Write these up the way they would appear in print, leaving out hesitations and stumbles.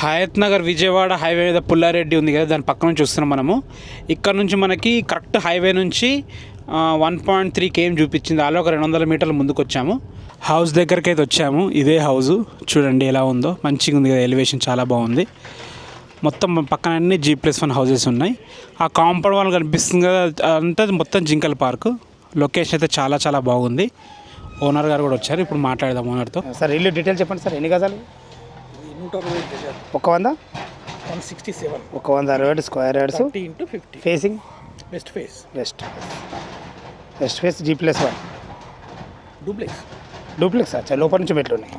Hayath Nagar Vijayawada highway మీద పుల్లారెడ్డి ఉంది కదా, దాని పక్క నుంచి చూస్తున్నాం మనము. ఇక్కడ నుంచి మనకి కరెక్ట్ హైవే నుంచి 1.3 km చూపించింది. అలా ఒక 200 మీటర్ల ముందుకు వచ్చాము. హౌస్ దగ్గరికి అయితే వచ్చాము. ఇదే హౌస్ చూడండి ఎలా ఉందో, మంచిగా ఉంది కదా, ఎలివేషన్ చాలా బాగుంది. మొత్తం పక్కన అన్ని G+1 హౌసెస్ ఉన్నాయి. ఆ కాంపౌండ్ వాళ్ళు కనిపిస్తుంది కదా, అంటే మొత్తం జింకల్ పార్క్. లొకేషన్ అయితే చాలా చాలా బాగుంది. ఓనర్ గారు కూడా వచ్చారు, ఇప్పుడు మాట్లాడదాం ఓనర్తో. సార్ ఇల్లు డీటెయిల్ చెప్పండి సార్, ఎన్ని గజాలు? 100 167 160 square yards, 30x50 facing west face west face G+1 duplex. అచ్చా, లోపల నుంచి మెట్లు ఉన్నాయి.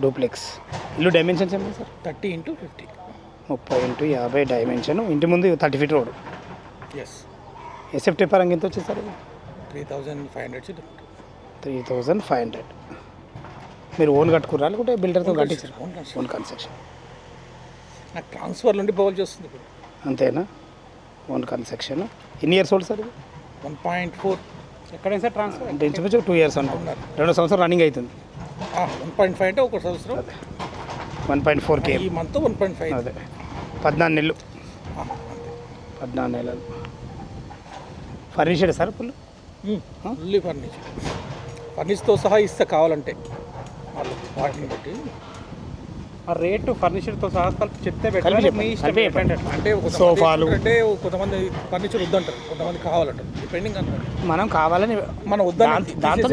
డూప్లెక్స్. ఇల్లు డైమెన్షన్స్ ఏమి సార్? 30x50 30x50 dimension. ఇంటి ముందు 30 feet రోడ్. ఎస్. ఎస్ఎఫ్టీ పరంగా ఎంత వచ్చింది సార్? 3500 3500. మీరు ఓన్ కట్టుకురా లేకుంటే బిల్డర్తో కట్టించారు? Own construction. నాకు ట్రాన్స్ఫర్ నుండి పోవాల్సి వస్తుంది ఇప్పుడు. అంతేనా? Own construction. ఎన్ని ఇయర్స్ ఓల్డ్ సార్ ఇది? 1.4. ఎక్కడైనా సార్ ట్రాన్స్ఫర్ అంటే ఇంచుమించు 2 years అనుకుంటున్నారు. 2 సంవత్సరం రన్నింగ్ అవుతుంది. 1.5 అంటే ఒక సంవత్సరం. 1.4 km ఈ మంత్ 1.5. అదే 14 నెలలు. 14 నెలలు. ఫర్నిచర్ సార్ ఫుల్ ఫర్నిచర్తో సహా ఇస్తే కావాలంటే వాళ్ళు వాటిని బట్టి ఆ రేటు ఫర్నిచర్తో సహా కలిపి చెప్తే అంటే సోఫాలు అంటే కొంతమంది ఫర్నిచర్ వద్దంటారు, కొంతమంది కావాలంటారు. డిపెండింగ్ అనమాట. మనం కావాలని మనం వద్దని దాంతో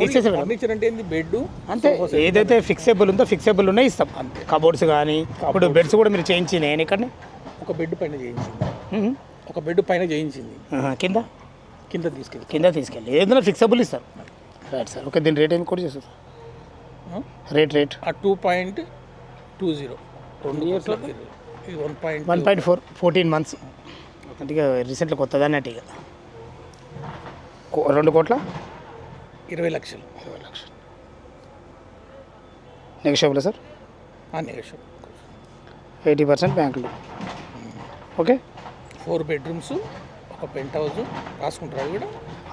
తీసేసే ఫర్నిచర్ అంటే ఏంది? బెడ్ అంతే, ఏదైతే ఫిక్సబుల్ ఉందో ఫిక్సబుల్ ఉన్నాయి ఇస్తాం. అంతే. కబోర్డ్స్ కానీ ఇప్పుడు బెడ్స్ కూడా మీరు చేయించి నేను ఇక్కడ ఒక బెడ్ పైన చేయించింది. కింద తీసుకెళ్ళి ఏదైనా ఫిక్సబుల్ ఇస్తారు. Right sir. ఓకే, దీని రేట్ ఏమి కూడా చేస్తారు? Rate 2.20 2 years. 1.4 14 months. అంటే ఇక రీసెంట్గా కొత్తది అన్నట్టు. ఇక 2 కోట్ల 20 లక్షలు. Negotiable sir? నెగోషియబుల్. 80% బ్యాంకులు. ఓకే. 4 bedrooms, ఒక పెంట్ హౌస్. రాసుకుంటారు అవి కూడా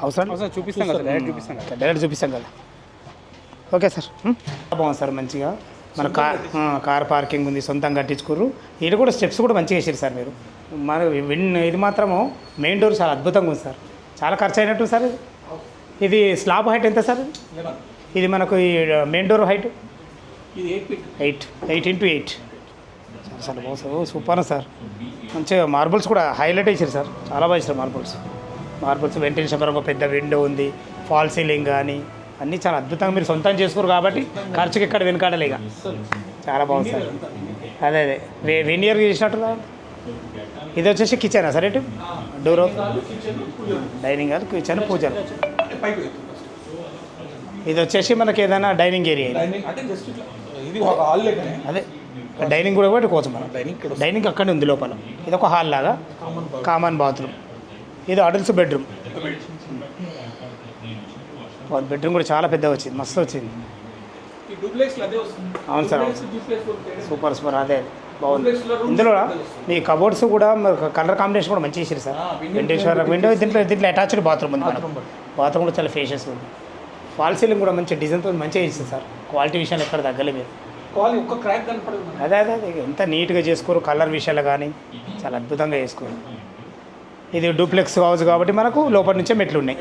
అవసరం చూపిస్తాం కదా, డైరెక్ట్ చూపిస్తాం కదా. Okay sir. బాగుంది సార్, మంచిగా మన కార్ పార్కింగ్ ఉంది, సొంతంగా కట్టించుకోరు. ఇది కూడా స్టెప్స్ కూడా మంచిగా వేసారు సార్ మీరు. మన ఇది మాత్రము మెయిన్ డోర్ చాలా అద్భుతంగా ఉంది సార్. చాలా ఖర్చు అయినట్టు సార్. ఇది స్లాబ్ హైట్ ఎంత సార్? ఇది మనకు ఈ మెయిన్ డోర్ హైట్ 8 into 8. చాలా బాగుంది సార్. Super sir. మంచిగా మార్బుల్స్ కూడా హైలైట్ వేసారు సార్, చాలా బాగా వేసారు మార్బుల్స్. వెంటిలేషన్ పరంగా పెద్ద విండో ఉంది, ఫాల్ సీలింగ్ కానీ అన్నీ చాలా అద్భుతంగా మీరు సొంతం చేసుకోరు కాబట్టి ఖర్చుకి ఎక్కడ వెనకాడలే. ఇక చాలా బాగుంది సార్. అదే వెనియర్ చేసినట్టు. ఇది వచ్చేసి కిచెనా సార్? ఇటు డోర్ డైనింగ్ హాల్, కిచెన్, పూజలు. ఇది వచ్చేసి మనకి ఏదైనా డైనింగ్ ఏరియా. అదే డైనింగ్ కూడా పెట్టుకోవచ్చు మనం. డైనింగ్ అక్కడే ఉంది లోపల. ఇది ఒక హాల్ లాగా, కామన్ బాత్రూమ్. ఇది అడల్ట్స్ బెడ్రూమ్. బెడ్రూమ్ కూడా చాలా పెద్దగా వచ్చింది, మస్తు వచ్చింది. అవును సార్, సూపర్. అదే బాగుంది. ఇందులో మీ కబోర్డ్స్ కూడా కలర్ కాంబినేషన్ కూడా మంచిగా ఇచ్చారు సార్. వెంటిలేషన్ విండో, దీంట్లో అటాచ్డ్ బాత్రూమ్ ఉంది. బాత్రూమ్ కూడా చాలా ఫేషియస్ ఉంది. ఫాల్ సీలింగ్ కూడా మంచి డిజైన్తో మంచిగా ఇచ్చింది సార్. క్వాలిటీ విషయాలు ఎక్కడ తగ్గలే మీరు. అదే ఎంత నీట్గా చేసుకోరు. కలర్ విషయాలు కానీ చాలా అద్భుతంగా చేసుకోరు. ఇది డూప్లెక్స్ హౌస్ కాబట్టి మనకు లోపల నుంచే మెట్లు ఉన్నాయి.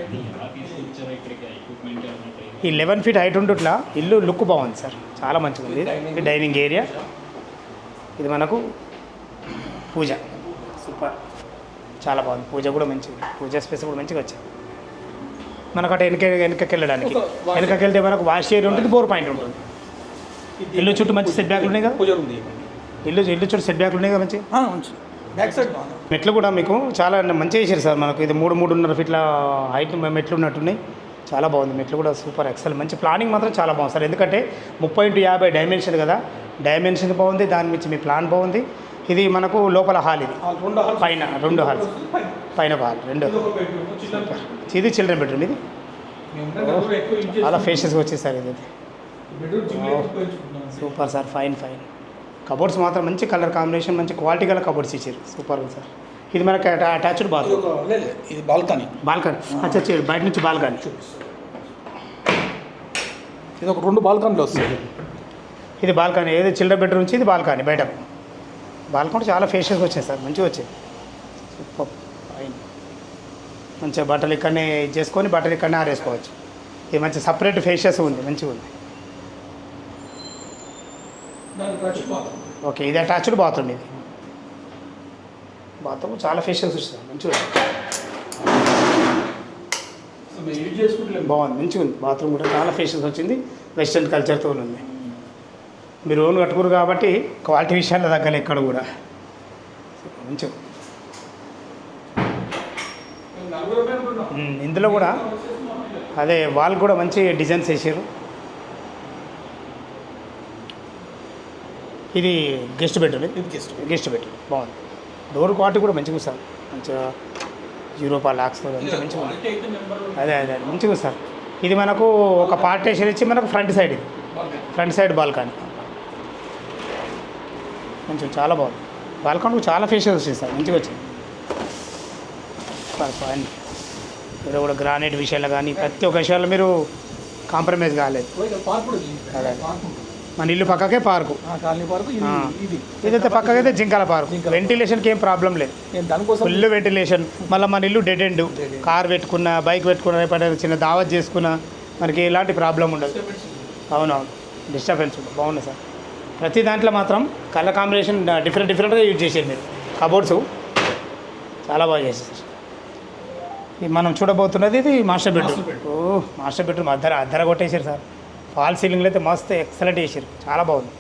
ఈ 11 feet హైట్ ఉంటుట్లా ఇల్లు లుక్ బాగుంది సార్, చాలా మంచిగా ఉంది. ఇది డైనింగ్ ఏరియా. ఇది మనకు పూజ. సూపర్, చాలా బాగుంది. పూజ కూడా మంచిగా, పూజ స్పేస్ కూడా మంచిగా వచ్చింది. మనకు అటు వెనకకి వెళ్ళడానికి, వెనకకి వెళ్తే మనకు వాష్ ఏరియా ఉంటుంది, 4 point ఉంటుంది. ఇల్లు చుట్టూ మంచి సెట్ బ్యాక్లు ఉన్నాయి కదా. ఇల్లు చుట్టూ సెట్ బ్యాక్లు ఉన్నాయి కదా మంచిగా. మెట్లు కూడా మీకు చాలా మంచిగా చేశారు సార్. మనకు ఇది 3.5 feet హైట్ మెట్లు ఉన్నట్టున్నాయి. చాలా బాగుంది. మెట్లు కూడా సూపర్ ఎక్సల్. మంచి ప్లానింగ్ మాత్రం చాలా బాగుంది సార్. ఎందుకంటే 30x50 డైమెన్షన్ కదా, డైమెన్షన్ బాగుంది. దాని నుంచి మీ ప్లాన్ బాగుంది. ఇది మనకు లోపల హాల్. ఇది పైన 2 హాల్స్, పైన ఒక హాల్ 2. ఇది చిల్డ్రన్ బెడ్రూమ్. ఇది చాలా ఫేషియస్గా వచ్చేది సార్. ఇది సూపర్ సార్, ఫైన్. కబోర్డ్స్ మాత్రం మంచి కలర్ కాంబినేషన్, మంచి క్వాలిటీ గల కబోర్డ్స్ ఇచ్చారు. సూపర్ ఉంది సార్. ఇది మనకి అటాచ్డ్ బాత్రూమ్. ఇది బాల్కనీ. అచ్చా, బయట నుంచి బాల్కనీ. ఇది ఒక 2 బాల్కనీలు వస్తాయి. ఇది బాల్కనీ, ఏది చిల్డ్రన్ బెడ్రూమ్ నుంచి ఇది బాల్కనీ బయటకు. బాల్కనీ చాలా ఫేషియస్గా వచ్చింది సార్, మంచిగా వచ్చింది. Super fine. మంచిగా బట్టలు ఇక్కడనే చేసుకొని బట్టలు ఇక్కడనే ఆరేసుకోవచ్చు. ఇది మంచి సపరేట్ ఫేషియస్ ఉంది, మంచిగా ఉంది. ఓకే, ఇది అటాచ్డ్ బాత్రూమ్. ఇది బాత్రూమ్ చాలా ఫేషియస్ వచ్చింది, మంచిగా ఉంది. బాగుంది, మంచిగా ఉంది. బాత్రూమ్ కూడా చాలా ఫేషియస్ వచ్చింది, వెస్టర్న్ కల్చర్తో ఉంది. మీరు ఓన్ కట్టుకురు కాబట్టి క్వాలిటీ విషయాల్లో తగ్గలే ఎక్కడ కూడా. మంచిగా ఇందులో కూడా అదే వాల్ కూడా మంచి డిజైన్స్ వేసారు. ఇది గెస్ట్ బెడ్రూమ్. గెస్ట్ బెడ్రూమ్ బాగుంది. డోర్ క్వాలిటీ కూడా మంచిగా సార్, మంచిగా యూరోపా లాక్స్తో మంచిగా ఉంది. అదే మంచిగా సార్. ఇది మనకు ఒక పార్టేషన్ ఇచ్చి మనకు ఫ్రంట్ సైడ్, ఇది ఫ్రంట్ సైడ్ బాల్కనీ మంచిగా చాలా బాగుంది. బాల్కనీ చాలా ఫేషియస్ వచ్చింది సార్, మంచిగా వచ్చింది. ఫైన్. మీరు కూడా గ్రానైట్ విషయాల్లో కానీ ప్రతి ఒక్క విషయాల్లో మీరు కాంప్రమైజ్ కాలేదు. అదే మన ఇల్లు పక్కకే పార్కు, ఇదైతే పక్కకైతే జింకాల పార్కు. వెంటిలేషన్కి ఏం ప్రాబ్లం లేదు, ఫుల్ వెంటిలేషన్. మళ్ళీ మన ఇల్లు డెడ్ ఎండ్, కార్ పెట్టుకున్నా బైక్ పెట్టుకున్నా రేపటి చిన్న దావత్ చేసుకున్నా మనకి ఎలాంటి ప్రాబ్లం ఉండదు. అవునవును, డిస్టర్బెన్స్ ఉండదు. బాగుంది సార్. ప్రతి దాంట్లో మాత్రం కలర్ కాంబినేషన్ డిఫరెంట్గా యూజ్ చేసేది మీరు. కబోర్డ్స్ చాలా బాగా చేసేది సార్. ఇది మనం చూడబోతున్నది ఇది మాస్టర్ బెడ్రూమ్. మాస్టర్ బెడ్రూమ్ అద్దర కొట్టేసారు సార్. ఫాల్ సీలింగ్లో అయితే మస్తు ఎక్సలెంట్ చేసారు, చాలా బాగుంది.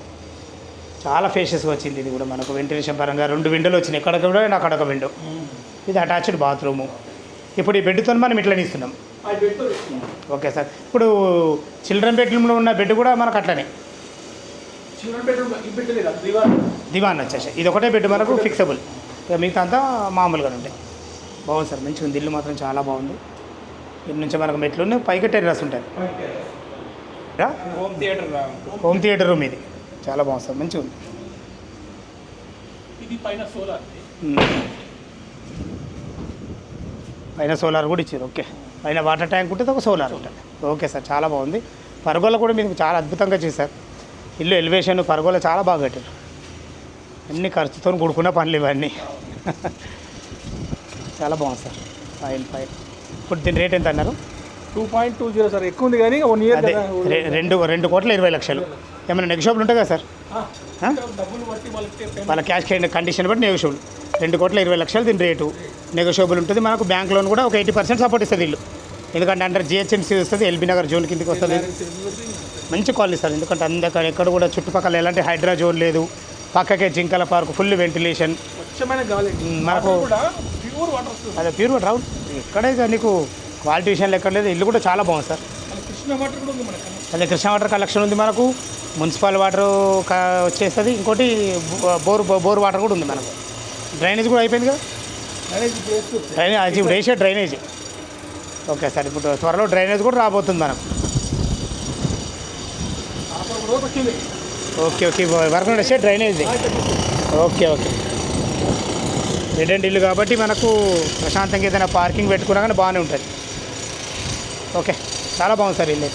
చాలా ఫేషియస్గా వచ్చింది. ఇది కూడా మనకు వెంటిలేషన్ పరంగా 2 విండోలు వచ్చినాయి, ఎక్కడొక విండో అక్కడొక విండో. ఇది అటాచ్డ్ బాత్రూము. ఇప్పుడు ఈ బెడ్తో మనం ఇట్లా ఇస్తున్నాం. Okay sir. ఇప్పుడు చిల్డ్రన్ బెడ్రూమ్లో ఉన్న బెడ్ కూడా మనకు అట్లనే దివాన్ వచ్చేసి. ఇది ఒకటే బెడ్ మనకు ఫిక్సబుల్, ఇక మిగతా అంతా మామూలుగా ఉంటాయి. బాగుంది సార్, మంచిగా ఉంది. ఇల్లు మాత్రం చాలా బాగుంది. ఇల్లు నుంచి మనకు మెట్లు ఉన్నాయి, పైకి టెర్రస్ ఉంటుంది. హోమ్ థియేటర్ రూమ్ ఇది చాలా బాగుంది సార్, మంచిగా ఉంది. పైన సోలార్ కూడా ఇచ్చారు. ఓకే, పైన వాటర్ ట్యాంక్ ఉంటుంది, ఒక సోలార్ ఉంటుంది. ఓకే సార్, చాలా బాగుంది. పరగోల కూడా మీకు చాలా అద్భుతంగా చేశారు. ఇల్లు ఎలివేషన్ పరగోల చాలా బాగా కట్టారు. అన్ని ఖర్చుతో కూడుకున్న పనులు ఇవన్నీ. చాలా బాగుంది సార్. ఫైన్. ఇప్పుడు దీని రేట్ ఎంత అన్నారు? 2.20 సార్, ఎక్కువ ఉంది కానీ 1 ఇయర్. అదే 2,20,00,000. ఏమైనా నెగోషియబుల్ ఉంటుంది కదా సార్? వాళ్ళ క్యాష్ కండిషన్ బట్టి నెగోషియబుల్. 2,20,00,000 దీని రేటు. నెగోషియబుల్ ఉంటుంది. మనకు బ్యాంక్ లోన్ కూడా ఒక 80% సపోర్ట్ ఇస్తుంది ఇల్లు. ఎందుకంటే అండర్ జిహెచ్ఎంసీ వస్తుంది, ఎల్బీ నగర్ జోన్ కిందకి వస్తుంది. మంచి క్వాలిటీ సార్. ఎందుకంటే అందక్కడ ఎక్కడ కూడా చుట్టుపక్కల ఎలాంటి హైడ్రా జోన్ లేదు, పక్కకే జింకల పార్క్, ఫుల్ వెంటిలేషన్. మనకు అదే ప్యూర్ వాటర్ అవును. ఎక్కడే నీకు క్వాలిటీ విషయంలో ఎక్కడ లేదు. ఇల్లు కూడా చాలా బాగుంది సార్. అదే కృష్ణ వాటర్ కలెక్షన్ ఉంది మనకు. మున్సిపల్ వాటర్ వచ్చేస్తుంది. ఇంకోటి బోర్ వాటర్ కూడా ఉంది మనకు. డ్రైనేజ్ కూడా అయిపోయింది కదా. డ్రైనేజ్ ఇప్పుడు వేసే డ్రైనేజ్. ఓకే సార్, ఇప్పుడు త్వరలో డ్రైనేజ్ కూడా రాబోతుంది మనకు. ఓకే వర్క్ వచ్చే డ్రైనేజ్. ఓకే రెడ్ అండ్ ఇల్లు కాబట్టి మనకు ప్రశాంతంగా ఏదైనా పార్కింగ్ పెట్టుకున్నా కానీ బాగానే ఉంటుంది. ఓకే, చాలా బాగుంది సార్ ఇల్లు.